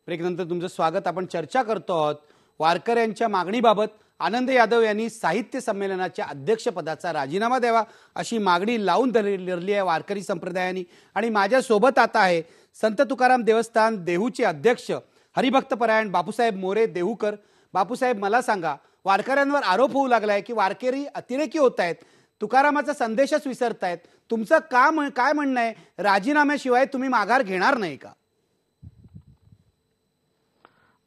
ब्रेकनंतर तुमचं स्वागत. आपण चर्चा करतो आहोत वारकऱ्यांच्या मागणीबाबत. आनंद यादव यांनी साहित्य संमेलनाच्या अध्यक्षपदाचा राजीनामा द्यावा अशी मागणी लावून धरली आहे वारकरी संप्रदायाने. आणि माझ्यासोबत आता आहे संत तुकाराम देवस्थान देहूचे अध्यक्ष हरिभक्तपरायण बापूसाहेब मोरे देहूकर. बापूसाहेब, मला सांगा, वारकऱ्यांवर आरोप होऊ लागलाय की वारकरी अतिरेकी होत आहेत, तुकारामाचा संदेशच विसरतायत. तुमचं काय म्हणणं आहे? राजीनाम्याशिवाय तुम्ही माघार घेणार नाही का?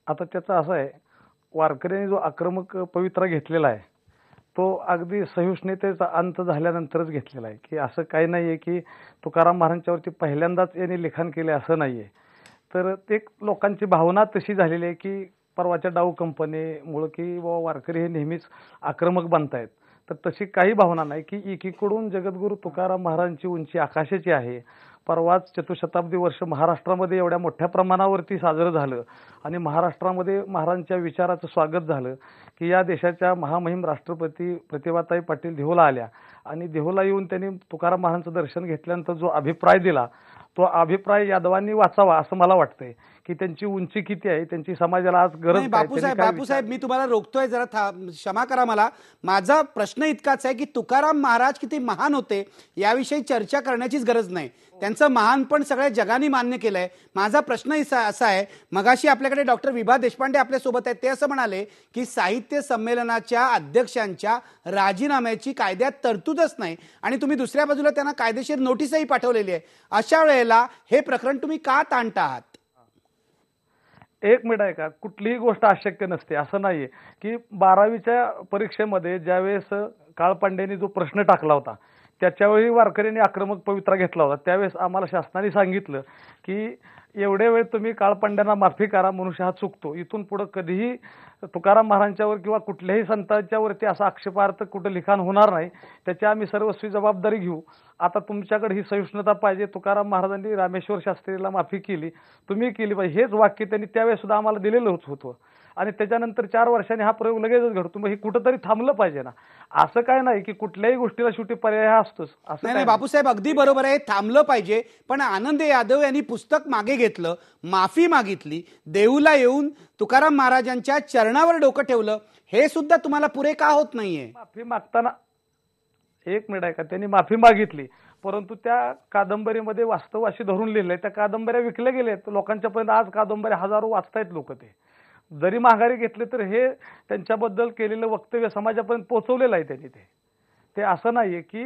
आता त्याचं असं आहे, वारकऱ्यांनी जो आक्रमक पवित्रा घेतलेला आहे तो अगदी सहिष्णुतेचा अंत झाल्यानंतरच घेतलेला आहे. की असं काही नाहीये की तुकाराम महाराजांच्यावरती पहिल्यांदाच यांनी लिखाण केले असं नाहीये. तर ते लोकांची भावना तशी झालेली आहे की परवाच्या डाऊ कंपनीमुळे की बाबा वारकरी हे नेहमीच आक्रमक बनतायत. तर तशी काही भावना नाही. की एकीकडून जगद्गुरू तुकाराम महाराजांची उंची आकाशाची आहे. परवाच चतुशताब्दी वर्ष महाराष्ट्रामध्ये एवढ्या मोठ्या प्रमाणावरती साजरं झालं आणि महाराष्ट्रामध्ये महाराजांच्या विचाराचं स्वागत झालं की या देशाच्या महामहिम राष्ट्रपती प्रतिभाताई पाटील देहूला आल्या आणि देहूला येऊन त्यांनी तुकाराम महाराजांचं दर्शन घेतल्यानंतर जो अभिप्राय दिला तो अभिप्राय यादवांनी वाचावा असं मला वाटतंय. की त्यांची उंची किती आहे, त्यांची समाजाला आज गरज. बापूसाहेब, मी तुम्हाला रोखतोय, जरा क्षमा करा. मला माझा प्रश्न इतकाच आहे की तुकाराम महाराज किती महान होते याविषयी चर्चा करण्याचीच गरज नाही. त्यांचं महानपण सगळ्या जगाने मान्य केलंय. माझा प्रश्न असा आहे, मगाशी आपल्याकडे डॉक्टर विभा देशपांडे आपल्या सोबत आहेत. ते असं म्हणाले की साहित्य संमेलनाच्या अध्यक्षांच्या राजीनाम्याची कायद्यात तरतूदच नाही आणि तुम्ही दुसऱ्या बाजूला त्यांना कायदेशीर नोटीसही पाठवलेली आहे. अशा वेळेला हे प्रकरण तुम्ही का ताणता आहात? एक मिनिट आहे का, कुठलीही गोष्ट अशक्य नसते असं नाहीये. की 12वीच्या परीक्षेमध्ये ज्यावेळेस काळपांड्यांनी जो प्रश्न टाकला होता त्याच्यावेळी वारकऱ्यांनी आक्रमक पवित्रा घेतला होता. त्यावेळेस आम्हाला शासनाने सांगितलं की एवढे वेळ तुम्ही काळपांड्यांना माफी करा, मनुष्य हा चुकतो. इथून पुढे कधीही तुकाराम महाराजांच्यावर किंवा कुठल्याही संतांच्यावरती असा आक्षेपार्थ कुठं लिखाण होणार नाही. त्याची आम्ही सर्वस्वी जबाबदारी घेऊ. आता तुमच्याकडे ही सहिष्णुता पाहिजे. तुकाराम महाराजांनी रामेश्वर शास्त्रीला माफी केली, तुम्ही केली पाहिजे, हेच वाक्य त्यांनी त्यावेळेस सुद्धा आम्हाला दिलेलं होतं. आणि त्याच्यानंतर 4 वर्षांनी हा प्रयोग लगेचच घडतो. मग हे कुठंतरी थांबलं पाहिजे ना. असं काय नाही की कुठल्याही गोष्टीला शेवटी पर्याय असतोच असं नाही. बापूसाहेब, अगदी बरोबर आहे, थांबलं पाहिजे. पण आनंद यादव यांनी पुस्तक मागे घेतलं, माफी मागितली, देऊला येऊन तुकाराम महाराजांच्या चरणावर डोकं ठेवलं, हे सुद्धा तुम्हाला पुरे का होत नाहीये? माफी मागताना एक मिनिट आहे का, त्यांनी माफी मागितली परंतु त्या कादंबरीमध्ये वास्तव अशी धरून लिहिलंय. त्या कादंबऱ्या विकल्या गेल्यात लोकांच्या पर्यंत. आज कादंबऱ्या हजारो वाचतायत लोक. ते जरी माघारी घेतले तर हे त्यांच्याबद्दल केलेलं वक्तव्य समाजापर्यंत पोहोचवलेलं आहे त्यांनी. ते असं नाहीये की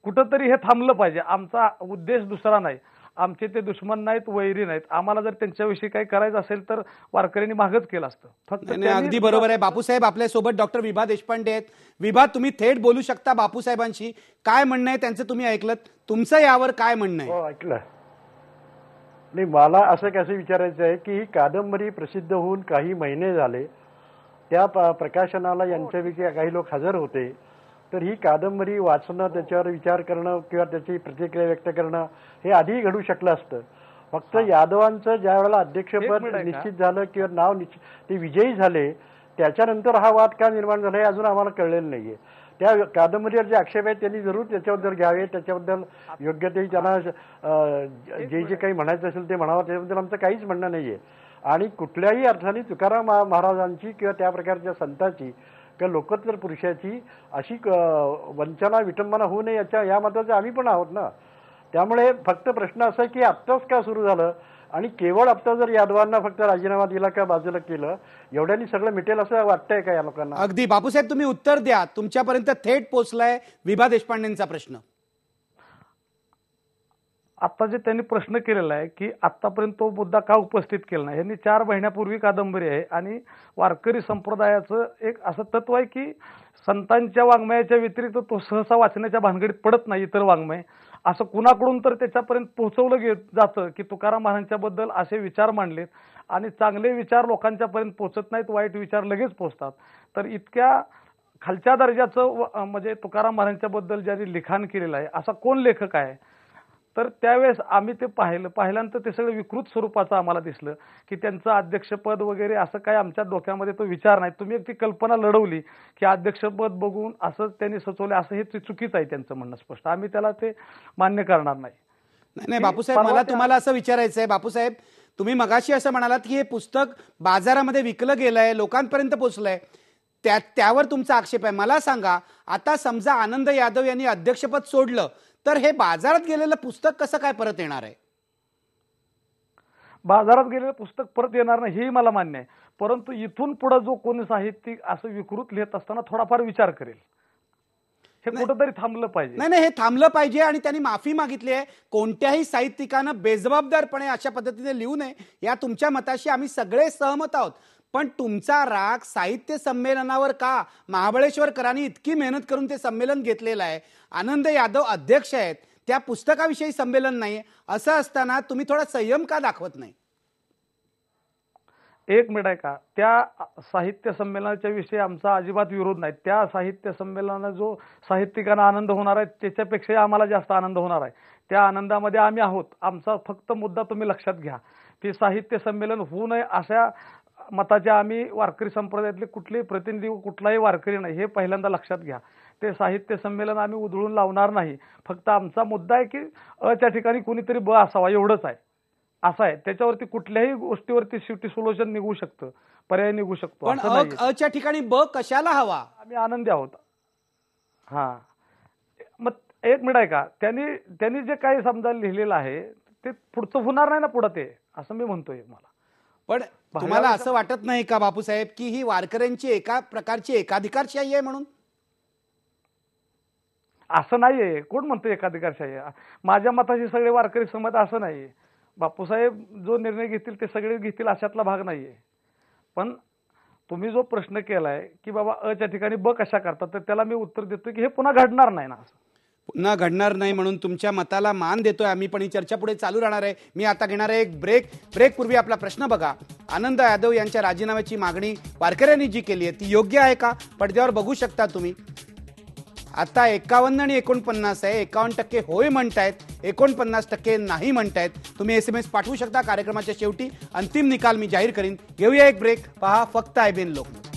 कुठंतरी हे थांबलं पाहिजे. आमचा उद्देश दुसरा नाही. आमचे ते दुश्मन नाहीत, वैरी नाहीत. आम्हाला जर त्यांच्याविषयी काही करायचं असेल तर वारकऱ्यांनी मागच केलं असतं. फक्त अगदी बरोबर आहे. बापूसाहेब, आपल्यासोबत डॉक्टर विभा देशपांडे आहेत. विभा, तुम्ही थेट बोलू शकता बापूसाहेबांशी. काय म्हणणं आहे त्यांचं तुम्ही ऐकलं, तुमचं यावर काय म्हणणं आहे? हो, ऐकलं. नाही, मला असं कसं विचारायचं आहे की ही कादंबरी प्रसिद्ध होऊन काही महिने झाले, त्या प्रकाशनाला यांच्यापैकी काही लोक हजर होते. तर ही कादंबरी वाचणं, त्याच्यावर विचार करणं किंवा त्याची प्रतिक्रिया व्यक्त करणं हे आधीही घडू शकलं असतं. फक्त यादवांचं ज्या वेळेला अध्यक्षपद निश्चित झालं किंवा नाव ते विजयी झाले त्याच्यानंतर हा वाद का निर्माण झाला हे अजून आम्हाला कळलेलं नाहीये. त्या कादंबरीवर जे आक्षेप आहेत त्यांनी जरूर त्याच्याबद्दल घ्यावे, त्याच्याबद्दल योग्य ते त्यांना जे काही म्हणायचं असेल ते म्हणावं, त्याच्याबद्दल आमचं काहीच म्हणणं नाहीये. आणि कुठल्याही अर्थाने तुकाराम महाराजांची किंवा त्या प्रकारच्या संतांची किंवा लोकोत्तर पुरुषाची अशी वंचना विटंबना होऊ नये या मताचे आम्ही पण आहोत ना. त्यामुळे फक्त प्रश्न असा आहे की आत्ताच का सुरू झालं आणि केवळ आत्ता जर यादवांना फक्त राजीनामा दिला का बाजूला केलं एवढ्यानी सगळं मिटेल असं वाटतंय का या लोकांना? अगदी. बापूसाहेब, तुम्ही उत्तर द्या. तुमच्यापर्यंत थेट पोहोचलाय विभा देशपांडेंचा प्रश्न. आता जे त्यांनी प्रश्न केलेला आहे की आतापर्यंत तो मुद्दा का उपस्थित केला नाही. यांनी 4 महिन्यापूर्वी कादंबरी आहे आणि वारकरी संप्रदायाचं एक असं तत्व आहे की संतांच्या वाङ्मयाच्या व्यतिरिक्त तो सहसा वाचण्याच्या भानगडीत पडत नाही इतर वाङ्मय. असं कुणाकडून तर त्याच्यापर्यंत पोहोचवलं जातं की तुकाराम महाराजांच्याबद्दल असे विचार मांडलेत आणि चांगले विचार लोकांच्यापर्यंत पोहोचत नाहीत, वाईट विचार लगेच पोहोचतात. तर इतक्या खालच्या दर्जाचं म्हणजे तुकाराम महाराजांच्याबद्दल ज्यांनी लिखाण केलेलं आहे असा कोण लेखक आहे? तर त्यावेळेस आम्ही ते पाहिल्यानंतर ते सगळं विकृत स्वरूपाचं आम्हाला दिसलं की त्यांचं अध्यक्षपद वगैरे असं काय आमच्या डोक्यामध्ये तो विचार नाही. तुम्ही एक ती कल्पना लढवली की अध्यक्षपद बघून असंच त्यांनी सुचवलं, असं हे चुकीचं आहे त्यांचं म्हणणं स्पष्ट. आम्ही त्याला ते मान्य करणार नाही. नाही बापूसाहेब, मला तुम्हाला असं विचारायचं आहे. बापूसाहेब, तुम्ही मगाशी असं म्हणालात की हे पुस्तक बाजारामध्ये विकलं गेलंय, लोकांपर्यंत पोहोचलंय, त्यावर तुमचा आक्षेप आहे. मला सांगा, आता समजा आनंद यादव यांनी अध्यक्षपद सोडलं तर हे बाजारात गेलेलं पुस्तक कसं काय परत येणार आहे? बाजारात गेलेलं पुस्तक परत येणार नाही हेही मला मान्य आहे, परंतु इथून पुढे जो कोणी साहित्यिक असं विकृत लिहित असताना थोडाफार विचार करेल. हे कुठंतरी थांबलं पाहिजे. नाही, हे थांबलं पाहिजे आणि त्यांनी माफी मागितली आहे. कोणत्याही साहित्यिकानं बेजबाबदारपणे अशा पद्धतीने लिहू नये, या तुमच्या मताशी आम्ही सगळे सहमत आहोत. पण तुमचा राग साहित्य संमेलनावर का? महाबळेश्वरकरांनी इतकी मेहनत करून ते संमेलन घेतलेलं आहे, आनंद यादव अध्यक्ष आहेत, त्या पुस्तकाविषयी संमेलन नाही, असं असताना तुम्ही थोडा संयम का दाखवत नाही? एक मिनिट आहे का, त्या साहित्य संमेलनाच्या विषयी आमचा अजिबात विरोध नाही. त्या साहित्य संमेलनाला जो साहित्यिकांना आनंद होणार आहे त्याच्यापेक्षा आम्हाला जास्त आनंद होणार आहे. त्या आनंदामध्ये आम्ही आहोत. आमचा फक्त मुद्दा तुम्ही लक्षात घ्या की साहित्य संमेलन होऊ नये अशा मताचे आम्ही वारकरी संप्रदायातले कुठलेही प्रतिनिधी, कुठलाही वारकरी नाही, हे पहिल्यांदा लक्षात घ्या. ते साहित्य संमेलन आम्ही उधळून लावणार नाही. फक्त आमचा मुद्दा आहे की अच्या ठिकाणी कोणीतरी ब असावा, एवढंच आहे. असं आहे, त्याच्यावरती कुठल्याही गोष्टीवरती शेवटी सोल्युशन निघू शकतं, पर्याय निघू शकतो. पण अच्या ठिकाणी ब कशाला हवा? आम्ही आनंदी आहोत. हा, मग एक मिनिट आहे का, त्यांनी जे काही समजा लिहिलेलं आहे ते पुढचं होणार नाही ना पुढं, ते असं मी म्हणतोय. मला पण तुम्हाला असं वाटत नाही का बापूसाहेब की ही वारकऱ्यांची एका प्रकारची एकाधिकारशाही आहे म्हणून? असं नाहीये. कोण म्हणतो एकाधिकारशाही? माझ्या मताशी सगळे वारकरी सहमत असं नाही. बापूसाहेब जो निर्णय घेतील ते सगळे घेतील अशातला भाग नाहीये. पण तुम्ही जो प्रश्न केलाय की बाबा अच्या ठिकाणी ब कशा करतात, तर त्याला मी उत्तर देतो की हे पुन्हा घडणार नाही ना. असं पुन्हा घडणार नाही म्हणून तुमच्या मताला मान देतोय आम्ही, पण ही चर्चा पुढे चालू राहणार आहे. मी आता घेणार आहे एक ब्रेक पूर्वी आपला प्रश्न बघा. आनंद यादव यांच्या राजीनाम्याची मागणी वारकऱ्यांनी जी केली आहे ती योग्य आहे का? पडद्यावर बघू शकता तुम्ही. आता 51 आणि 49 आहे. 51% होय म्हणतायत, 49% नाही म्हणतायत. तुम्ही SMS पाठवू शकता. कार्यक्रमाच्या शेवटी अंतिम निकाल मी जाहीर करीन. घेऊया एक ब्रेक. पहा फक्त IBN लोकमत.